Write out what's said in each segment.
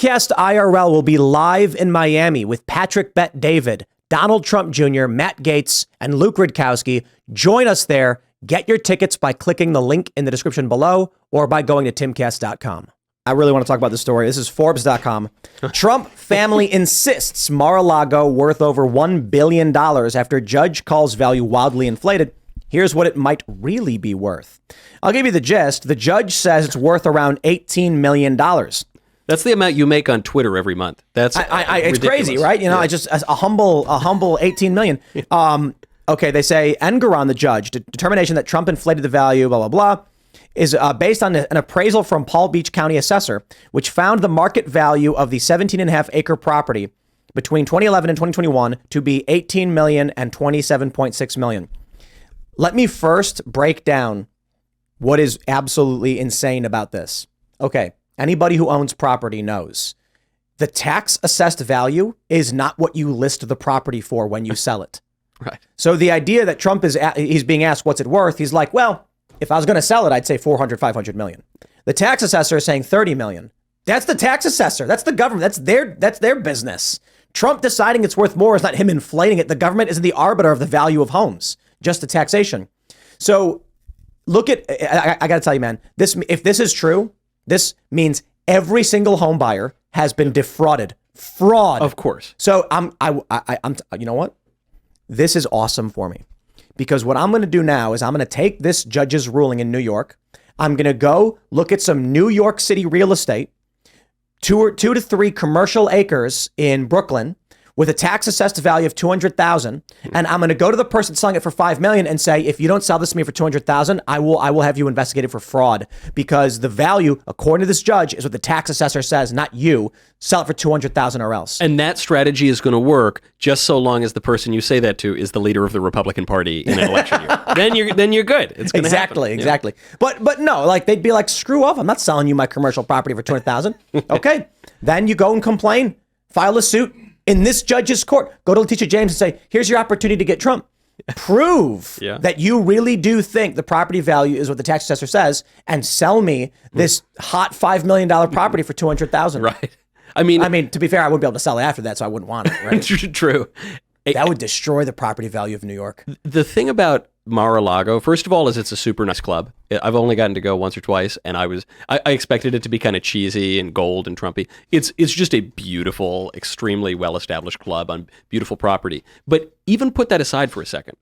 Timcast IRL will be live in Miami with Patrick Bet David, Donald Trump Jr., Matt Gaetz, and Luke Rudkowski. Join us there. Get your tickets by clicking the link in the description below or by going to timcast.com. I really want to talk about this story. This is Forbes.com. Trump family insists Mar-A-Lago worth over $1 billion after judge calls value wildly inflated. Here's what it might really be worth. I'll give you the gist. The judge says it's worth around $18 million. That's the amount you make on Twitter every month. That's it's crazy, right? You know, I just a humble 18 million. Okay, they say Engeron, the judge, determination that Trump inflated the value, blah, blah, blah, is based on an appraisal from Palm Beach County assessor, which found the market value of the 17.5 acre property between 2011 and 2021 to be 18 million and 27.6 million. Let me first break down what is absolutely insane about this. Okay, anybody who owns property knows the tax assessed value is not what you list the property for when you sell it. Right. So the idea that Trump he's being asked what's it worth, he's like, well, if I was going to sell it, I'd say 400, 500 million. The tax assessor is saying 30 million. That's the tax assessor. That's the government. That's their business. Trump deciding it's worth more is not him inflating it. The government isn't the arbiter of the value of homes, just the taxation. So look at, I got to tell you, man, if this is true, this means every single home buyer has been defrauded. Fraud. Of course. So I'm you know what? This is awesome for me, because what I'm going to do now is I'm going to take this judge's ruling in New York. I'm going to go look at some New York City real estate, 2 to 3 commercial acres in Brooklyn with a tax assessed value of 200,000. And I'm going to go to the person selling it for 5 million and say, if you don't sell this to me for 200,000, I will have you investigated for fraud, because the value, according to this judge, is what the tax assessor says, not you. Sell it for 200,000 or else. And that strategy is going to work just so long as the person you say that to is the leader of the Republican Party in an election year. Then you're good. It's going to happen. Exactly. But no, like they'd be like, screw off. I'm not selling you my commercial property for 200,000. Okay. Then you go and complain, file a suit in this judge's court. Go to Letitia James and say, here's your opportunity to get Trump. Prove that you really do think the property value is what the tax assessor says, and sell me this hot $5 million property for 200,000. Right. I mean, to be fair, I wouldn't be able to sell it after that, so I wouldn't want it, right? True. That would destroy the property value of New York. The thing about Mar-A-Lago, first of all, is it's a super nice club. I've only gotten to go once or twice, and I expected it to be kind of cheesy and gold and Trumpy. It's just a beautiful, extremely well-established club on beautiful property. But even put that aside for a second.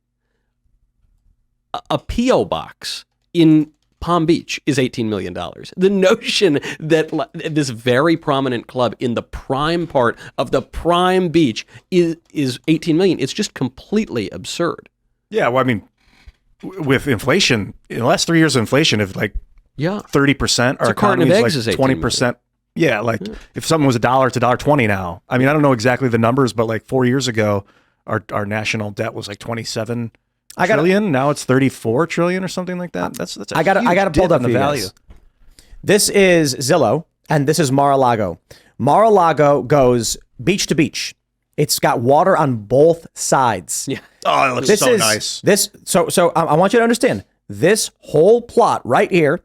A P.O. box in Palm Beach is $18 million. The notion that this very prominent club in the prime part of the prime beach is $18 million, it's just completely absurd. Yeah, well, I mean, with inflation, in the last 3 years of inflation, if like 30%, our economy is like 20%. Yeah, like if something was $1, it's $1.20 now. I mean, I don't know exactly the numbers, but like 4 years ago, our national debt was like 27 trillion. Now it's 34 trillion or something like that. That's I got to pull up the value. This is Zillow, and this is Mar-A-Lago. Mar-A-Lago goes beach to beach. It's got water on both sides. Yeah. Oh, it looks so nice. So I want you to understand this whole plot right here,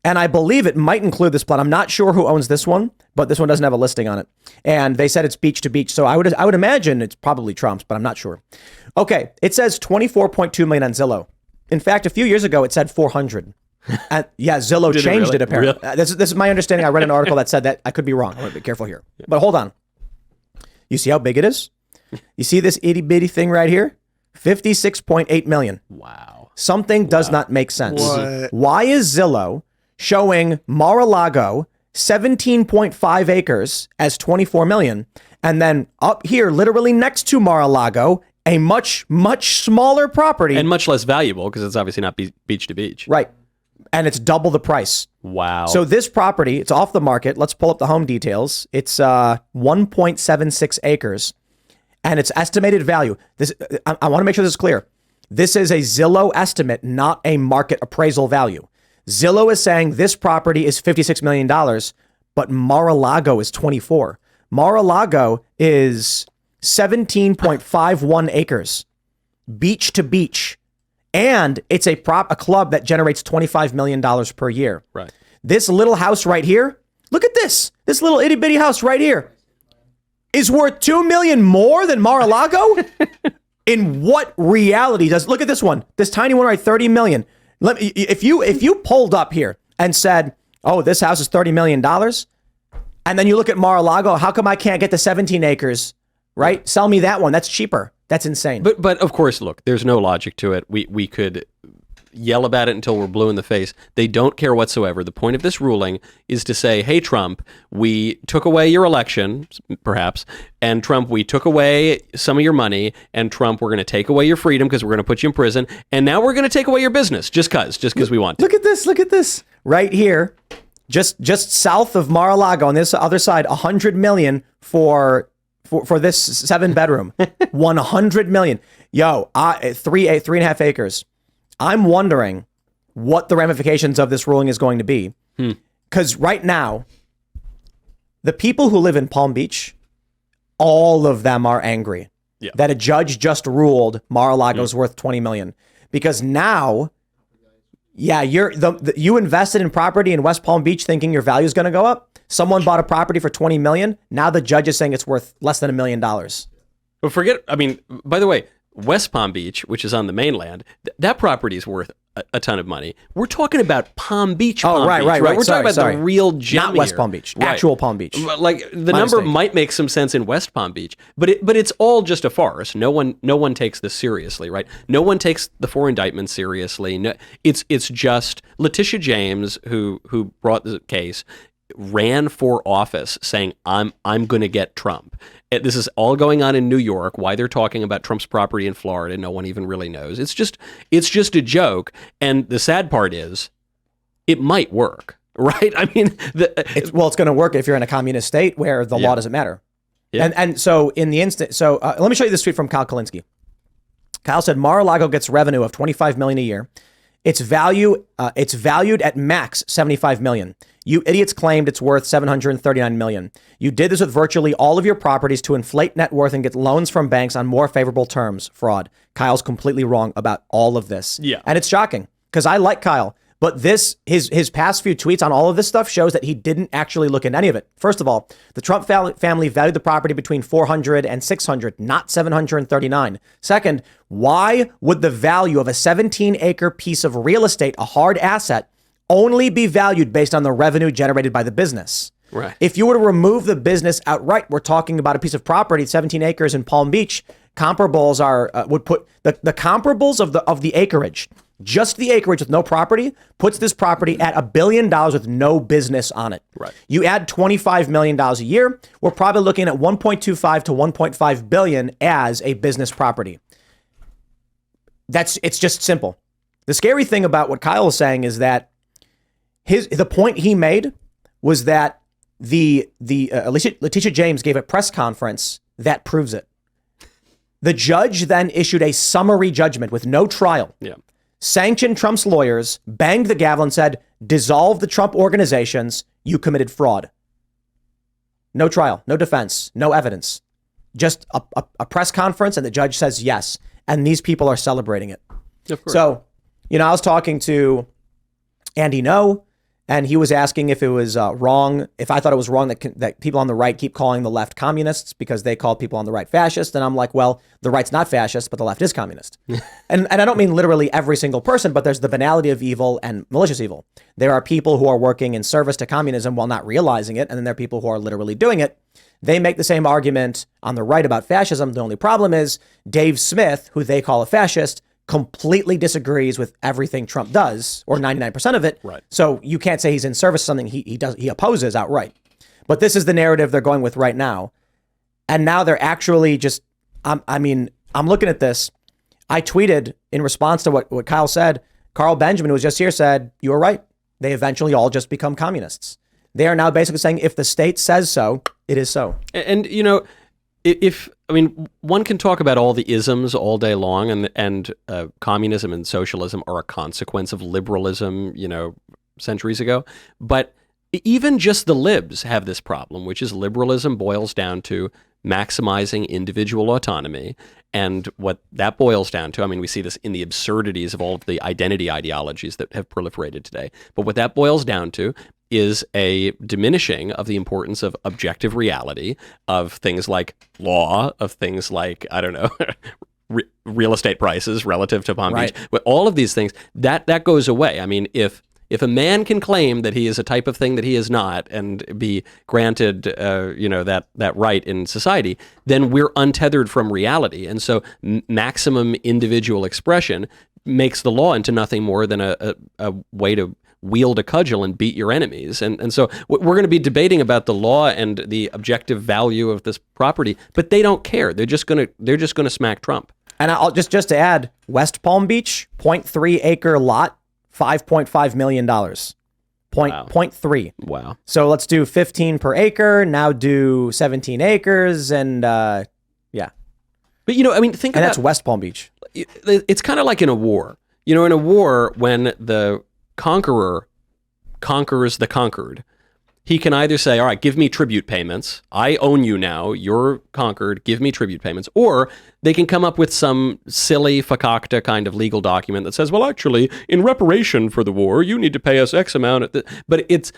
and I believe it might include this plot. I'm not sure who owns this one, but this one doesn't have a listing on it. And they said it's beach to beach. So I would imagine it's probably Trump's, but I'm not sure. Okay, it says 24.2 million on Zillow. In fact, a few years ago, it said 400. And Zillow changed it apparently. Really? This is my understanding. I read an article that said that. I could be wrong. I want to be careful here. But hold on. You see how big it is? You see this itty bitty thing right here? 56.8 million. Wow. Something does not make sense. What? Why is Zillow showing Mar-A-Lago 17.5 acres as 24 million, and then up here, literally next to Mar-A-Lago, a much, much smaller property. And much less valuable because it's obviously not beach to beach. Right. And it's double the price. Wow. So this property, it's off the market. Let's pull up the home details. It's 1.76 acres. And its estimated value. I want to make sure this is clear. This is a Zillow estimate, not a market appraisal value. Zillow is saying this property is $56 million, but Mar-A-Lago is 24. Mar-A-Lago is 17.51 acres, beach to beach. And it's a club that generates $25 million per year. Right. This little house right here, Look at this. This little itty bitty house right here is worth $2 million more than Mar-A-Lago. In what reality does, look at this one, this tiny one, right? 30 million. If you pulled up here and said, oh, this house is $30 million. And then you look at Mar-A-Lago, how come I can't get the 17 acres, right? Sell me that one. That's cheaper. That's insane. But of course, look, there's no logic to it. We could yell about it until we're blue in the face. They don't care whatsoever. The point of this ruling is to say, hey, Trump, we took away your election, perhaps, and Trump, we took away some of your money, and Trump, we're going to take away your freedom because we're going to put you in prison, and now we're going to take away your business just because we want to. Look at this. Right here, just south of Mar-A-Lago on this other side, $100 million for this 7-bedroom. $100 million. Yo, 3.5 acres. I'm wondering what the ramifications of this ruling is going to be. Because right now, the people who live in Palm Beach, all of them are angry that a judge just ruled Mar-a-Lago's worth $20 million. Because now, you invested in property in West Palm Beach thinking your value is going to go up. Someone bought a property for $20 million. Now the judge is saying it's worth less than $1 million. But by the way, West Palm Beach, which is on the mainland, that property is worth a ton of money. We're talking about Palm Beach. Right. We're talking about the real gem. Not West Palm Beach, actual Palm Beach. Like the number might make some sense in West Palm Beach, but it's all just a farce. No one takes this seriously, right? No one takes the 4 indictments seriously. No, it's just Letitia James who brought the case, ran for office saying I'm going to get Trump. This is all going on in New York. Why they're talking about Trump's property in Florida, no one even really knows. It's just a joke. And the sad part is, it might work, right? I mean, it's going to work if you're in a communist state where the law doesn't matter. Yeah. And so in the instant, let me show you this tweet from Kyle Kulinski. Kyle said Mar-a-Lago gets revenue of $25 million a year. It's valued at max $75 million. You idiots claimed it's worth $739 million. You did this with virtually all of your properties to inflate net worth and get loans from banks on more favorable terms. Fraud. Kyle's completely wrong about all of this. Yeah. And it's shocking because I like Kyle, but his past few tweets on all of this stuff shows that he didn't actually look into any of it. First of all, the Trump family valued the property between 400 and 600, not 739. Second, why would the value of a 17-acre piece of real estate, a hard asset, only be valued based on the revenue generated by the business? Right. If you were to remove the business outright, we're talking about a piece of property, 17 acres in Palm Beach. Comparables would put the comparables of the acreage, just the acreage with no property, puts this property at $1 billion with no business on it. Right. You add $25 million a year, we're probably looking at 1.25 to 1.5 billion as a business property. It's just simple. The scary thing about what Kyle is saying is that the point he made was that Letitia James gave a press conference that proves it. The judge then issued a summary judgment with no trial. Yeah. Sanctioned Trump's lawyers, banged the gavel and said, dissolve the Trump organizations, you committed fraud. No trial, no defense, no evidence. Just a press conference and the judge says yes. And these people are celebrating it. Of course. So, I was talking to Andy No, and he was asking if it was wrong, if I thought it was wrong that people on the right keep calling the left communists because they call people on the right fascist. And I'm like, well, the right's not fascist, but the left is communist. and I don't mean literally every single person, but there's the banality of evil and malicious evil. There are people who are working in service to communism while not realizing it. And then there are people who are literally doing it. They make the same argument on the right about fascism. The only problem is Dave Smith, who they call a fascist, completely disagrees with everything Trump does, or 99% of it. Right. So you can't say he's in service to something he opposes outright. But this is the narrative they're going with right now. And now they're actually just, I'm looking at this. I tweeted in response to what Kyle said. Carl Benjamin, who was just here, said, you were right. They eventually all just become communists. They are now basically saying if the state says so, it is so. And one can talk about all the isms all day long, and communism and socialism are a consequence of liberalism, centuries ago. But even just the libs have this problem, which is liberalism boils down to maximizing individual autonomy. And what that boils down to, we see this in the absurdities of all of the identity ideologies that have proliferated today. But what that boils down to is a diminishing of the importance of objective reality, of things like law, of things like, I don't know, real estate prices relative to Palm Beach. But all of these things, that goes away. I mean, if a man can claim that he is a type of thing that he is not and be granted, that right in society, then we're untethered from reality. And so maximum individual expression makes the law into nothing more than a way to wield a cudgel and beat your enemies. And so we're going to be debating about the law and the objective value of this property, but they don't care. They're just going to smack Trump. And I'll just to add, West Palm Beach, 0.3 acre lot, $5.5 million. Wow. 0.3. Wow. So let's do 15 per acre. Now do 17 acres. And yeah. But, think about... And that's West Palm Beach. It's kind of like in a war. In a war, when the conqueror conquers the conquered, he can either say, all right, give me tribute payments. I own you now. You're conquered. Give me tribute payments. Or they can come up with some silly fakakta kind of legal document that says, well, actually, in reparation for the war, you need to pay us X amount. But it's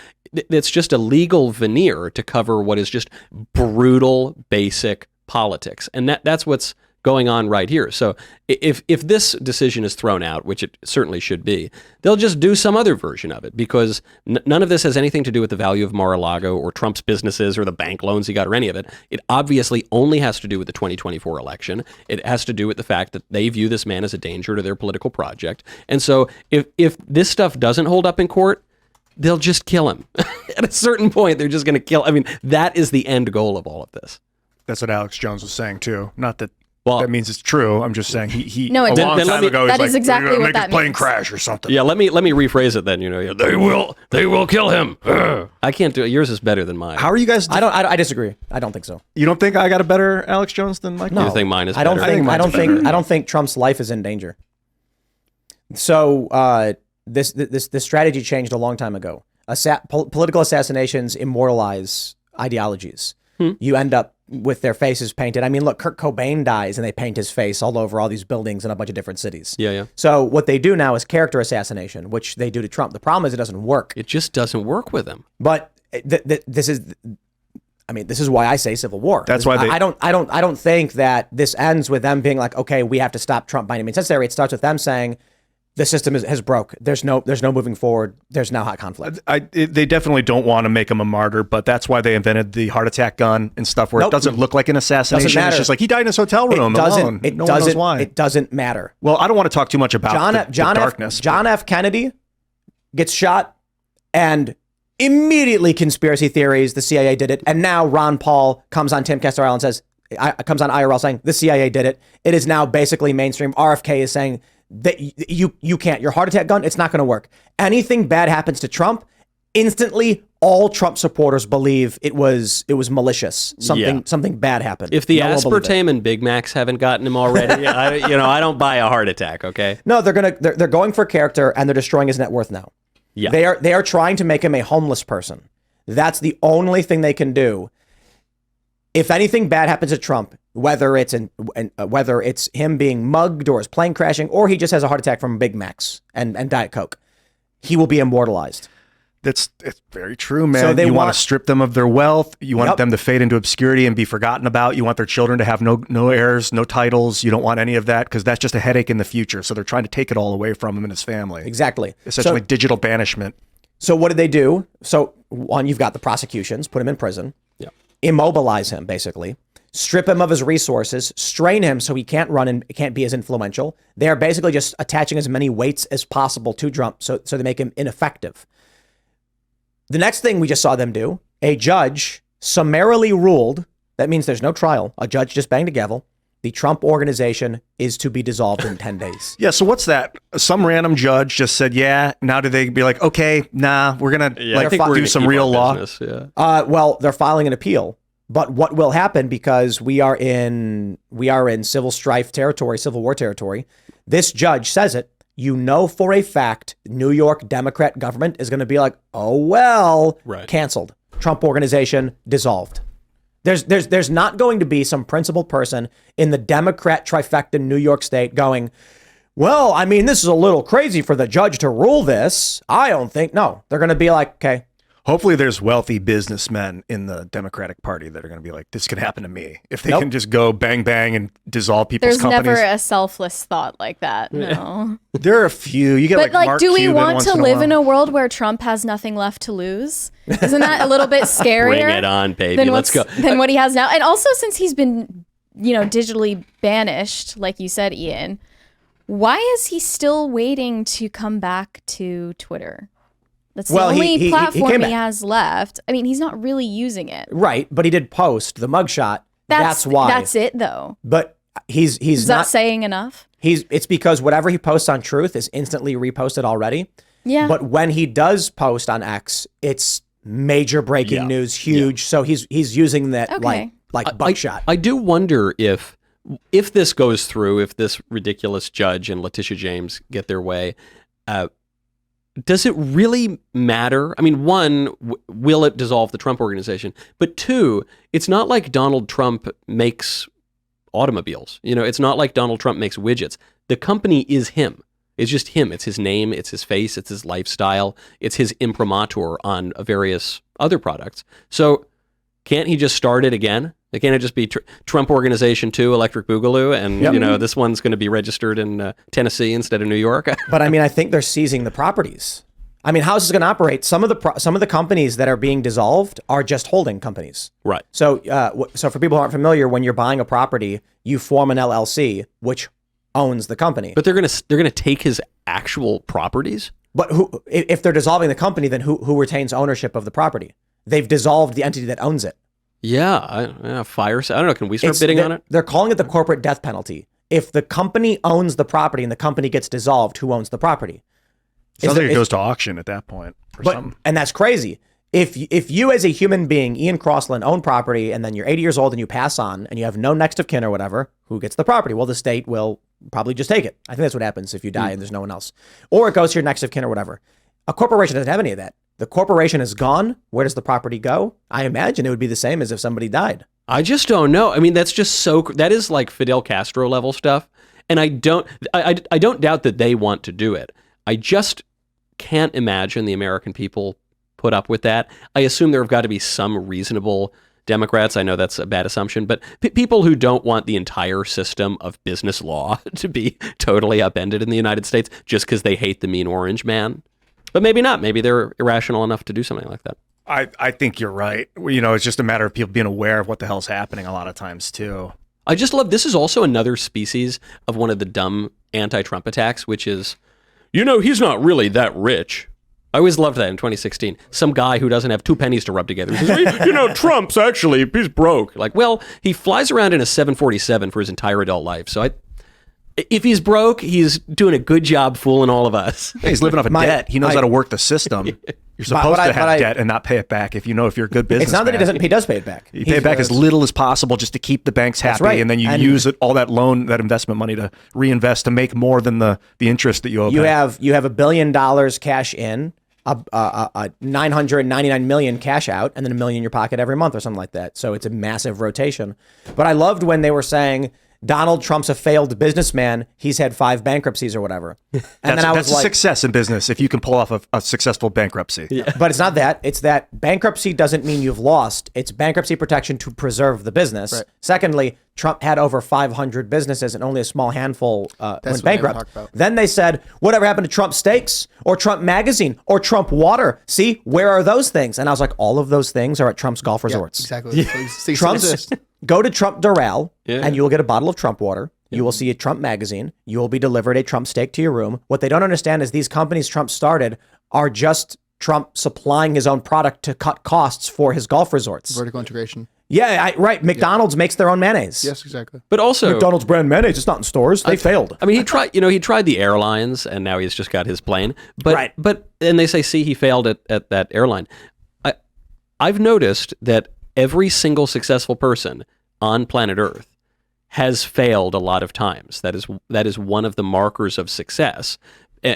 just a legal veneer to cover what is just brutal, basic politics. And that's what's going on right here. So if this decision is thrown out, which it certainly should be, they'll just do some other version of it, because none of this has anything to do with the value of Mar-A-Lago or Trump's businesses or the bank loans he got or any of it. It obviously only has to do with the 2024 election. It has to do with the fact that they view this man as a danger to their political project. And so if this stuff doesn't hold up in court, they'll just kill him. At a certain point, they're just going to kill. I mean, that is the end goal of all of this. That's what Alex Jones was saying too. Not that that means it's true. I'm just saying he no, a long time ago, that he's is like, exactly what make that his plane means. crash or something. Yeah, let me rephrase it then. They will kill him. I can't do it. Yours is better than mine. How are you guys? I disagree. I don't think so. You don't think I got a better Alex Jones than Mike? No, you think mine is better? I don't think Trump's life is in danger. So this strategy changed a long time ago. Political assassinations immortalize ideologies. You end up with their faces painted. I mean, look, Kurt Cobain dies and they paint his face all over all these buildings in a bunch of different cities. Yeah. So what they do now is character assassination, which they do to Trump. The problem is it doesn't work. It just doesn't work with him. But this is why I say civil war. That's why I don't think that this ends with them being like, okay, we have to stop Trump by any means necessary. It starts with them saying, the system has broke. There's no moving forward. There's now hot conflict. They definitely don't want to make him a martyr, but that's why they invented the heart attack gun and stuff, where it doesn't look like an assassination. It's just like he died in his hotel room alone. No one knows why. It doesn't matter. Well, I don't want to talk too much about the darkness. John F. Kennedy gets shot, and immediately conspiracy theories, the CIA did it. And now Ron Paul comes on Timcast IRL and says, comes on IRL saying the CIA did it. It is now basically mainstream. RFK is saying that you can't. Your heart attack gun, it's not going to work. Anything bad happens to Trump, instantly all Trump supporters believe it was malicious. Something bad happened. If the aspartame and Big Macs haven't gotten him already, I don't buy a heart attack. Okay. No, they're going for character, and they're destroying his net worth now. Yeah. They are trying to make him a homeless person. That's the only thing they can do. If anything bad happens to Trump, whether it's him being mugged or his plane crashing, or he just has a heart attack from Big Macs and Diet Coke, he will be immortalized. It's very true, man. So you want to strip them of their wealth. You want them to fade into obscurity and be forgotten about. You want their children to have no heirs, no titles. You don't want any of that, because that's just a headache in the future. So they're trying to take it all away from him and his family. Exactly. Essentially digital banishment. So what did they do? So one, you've got the prosecutions, put him in prison. Yeah. Immobilize him, basically. Strip him of his resources, strain him so he can't run and can't be as influential. They are basically just attaching as many weights as possible to Trump so they make him ineffective. The next thing we just saw them do, a judge summarily ruled, that means there's no trial, a judge just banged a gavel, the Trump organization is to be dissolved in 10 days. Yeah, so what's that? Some random judge just said, yeah, now do they be like, okay, nah, we're going to do some real law? Yeah. Well, they're filing an appeal. But what will happen, because we are in civil strife territory, civil war territory, this judge says it, for a fact, New York Democrat government is going to be like, oh, well, canceled. Trump organization dissolved. There's not going to be some principled person in the Democrat trifecta New York State going, well, I mean, this is a little crazy for the judge to rule this. I don't think. No, they're going to be like, okay. Hopefully there's wealthy businessmen in the Democratic Party that are going to be like, this could happen to me. If they can just go bang, bang and dissolve people's companies. There's never a selfless thought like that. No. There are a few. You get but like Mark do we Cuban want once to in a live while. in a world where Trump has nothing left to lose? Isn't that a little bit scarier? Bring it on, baby. Let's go. Than what he has now. And also since he's been, digitally banished, like you said, Ian, why is he still waiting to come back to Twitter? That's the only platform he has left. I mean, he's not really using it. Right, but he did post the mugshot. That's why. That's it, though. But he's is not that saying enough? It's because whatever he posts on Truth is instantly reposted already. Yeah. But when he does post on X, it's major breaking news, huge. Yeah. So he's using that like buckshot. I do wonder if this goes through, if this ridiculous judge and Letitia James get their way. Does it really matter? I mean, one, will it dissolve the Trump organization? But two, it's not like Donald Trump makes automobiles. It's not like Donald Trump makes widgets. The company is him. It's just him. It's his name. It's his face. It's his lifestyle. It's his imprimatur on various other products. So can't he just start it again? Can't it just be Trump Organization 2, Electric Boogaloo, and this one's going to be registered in Tennessee instead of New York? But I mean, I think they're seizing the properties. I mean, how is this going to operate? Some of the companies that are being dissolved are just holding companies. Right. So, so for people who aren't familiar, when you're buying a property, you form an LLC which owns the company. But they're gonna take his actual properties. But if they're dissolving the company, then who retains ownership of the property? They've dissolved the entity that owns it. Yeah, fire. I don't know. Can we start bidding on it? They're calling it the corporate death penalty. If the company owns the property and the company gets dissolved, who owns the property? Sounds like it goes to auction at that point. And that's crazy. If you as a human being, Ian Crossland, own property and then you're 80 years old and you pass on and you have no next of kin or whatever, who gets the property? Well, the state will probably just take it. I think that's what happens if you die and there's no one else. Or it goes to your next of kin or whatever. A corporation doesn't have any of that. The corporation is gone. Where does the property go? I imagine it would be the same as if somebody died. I just don't know. I mean, that's just that is like Fidel Castro level stuff. And I don't doubt that they want to do it. I just can't imagine the American people put up with that. I assume there have got to be some reasonable Democrats. I know that's a bad assumption, but people who don't want the entire system of business law to be totally upended in the United States just because they hate the mean orange man. But maybe not. Maybe they're irrational enough to do something like that. I think you're right. It's just a matter of people being aware of what the hell's happening a lot of times too. I just love, this is also another species of one of the dumb anti-Trump attacks, which is, he's not really that rich. I always loved that in 2016. Some guy who doesn't have 2 pennies to rub together says, Trump's actually, he's broke. Like, well, he flies around in a 747 for his entire adult life. So if he's broke, he's doing a good job fooling all of us. He's living off of debt. He knows how to work the system. You're supposed to have debt and not pay it back if you're a good businessman. It's not that he doesn't. He does pay it back. You pay it back as little as possible just to keep the banks happy, and then you use all that loan, that investment money to reinvest to make more than the interest that you owe. You have $1 billion cash in, a 999 million cash out, and then $1 million in your pocket every month or something like that. So it's a massive rotation. But I loved when they were saying Donald Trump's a failed businessman. He's had 5 bankruptcies or whatever. And then I was that's a success in business if you can pull off a successful bankruptcy. Yeah. But it's not that. It's that bankruptcy doesn't mean you've lost. It's bankruptcy protection to preserve the business. Right. Secondly, Trump had over 500 businesses and only a small handful went bankrupt. Then they said, whatever happened to Trump Steaks or Trump Magazine or Trump Water? See, where are those things? And I was like, all of those things are at Trump's golf resorts. Exactly. Yeah. So Trump's, go to Trump Doral and you will get a bottle of Trump Water. You will see a Trump Magazine. You will be delivered a Trump steak to your room. What they don't understand is these companies Trump started are just Trump supplying his own product to cut costs for his golf resorts. Vertical integration. Yeah, right. McDonald's makes their own mayonnaise. Yes, exactly. But also McDonald's brand mayonnaise, it's not in stores. They failed. I mean, he tried the airlines and now he's just got his plane. But and they say, see, he failed at that airline. I've noticed that every single successful person on planet Earth has failed a lot of times. That is one of the markers of success.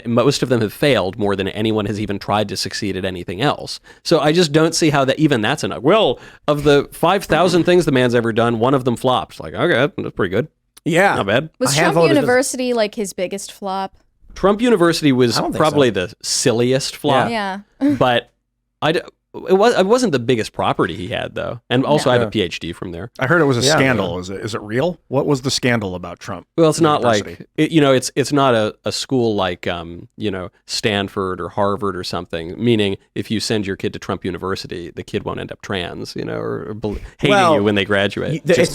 Most of them have failed more than anyone has even tried to succeed at anything else. So I just don't see how that's enough. Well, of the 5,000 things the man's ever done, one of them flopped. Like, okay, that's pretty good. Yeah. Not bad. Was Trump University like his biggest flop? Trump University was probably the silliest flop. Yeah. But It wasn't the biggest property he had, though. And also, I have a PhD from there. I heard it was a scandal. Yeah. Is it real? What was the scandal about Trump? Well, it's not like, it's not a school like, Stanford or Harvard or something, meaning if you send your kid to Trump University, the kid won't end up trans, or hating you when they graduate. It's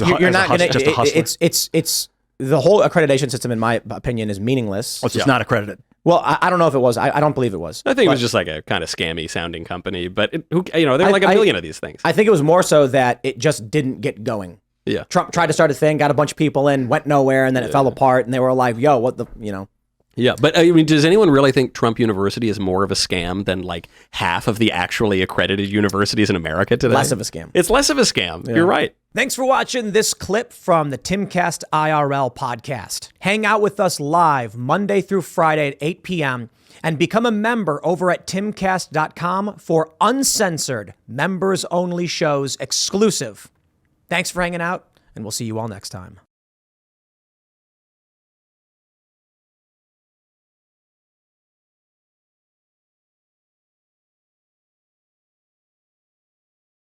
the whole accreditation system, in my opinion, is meaningless. It's not accredited. Well, I don't know if it was. I don't believe it was. I think it was just like a kind of scammy sounding company, but there are like a billion of these things. I think it was more so that it just didn't get going. Yeah. Trump tried to start a thing, got a bunch of people in, went nowhere, and then it fell apart, and they were like, yo, what the. Yeah, but I mean, does anyone really think Trump University is more of a scam than like half of the actually accredited universities in America today? Less of a scam. It's less of a scam. Yeah. You're right. Thanks for watching this clip from the Timcast IRL podcast. Hang out with us live Monday through Friday at 8 p.m. and become a member over at timcast.com for uncensored, members-only shows exclusive. Thanks for hanging out, and we'll see you all next time.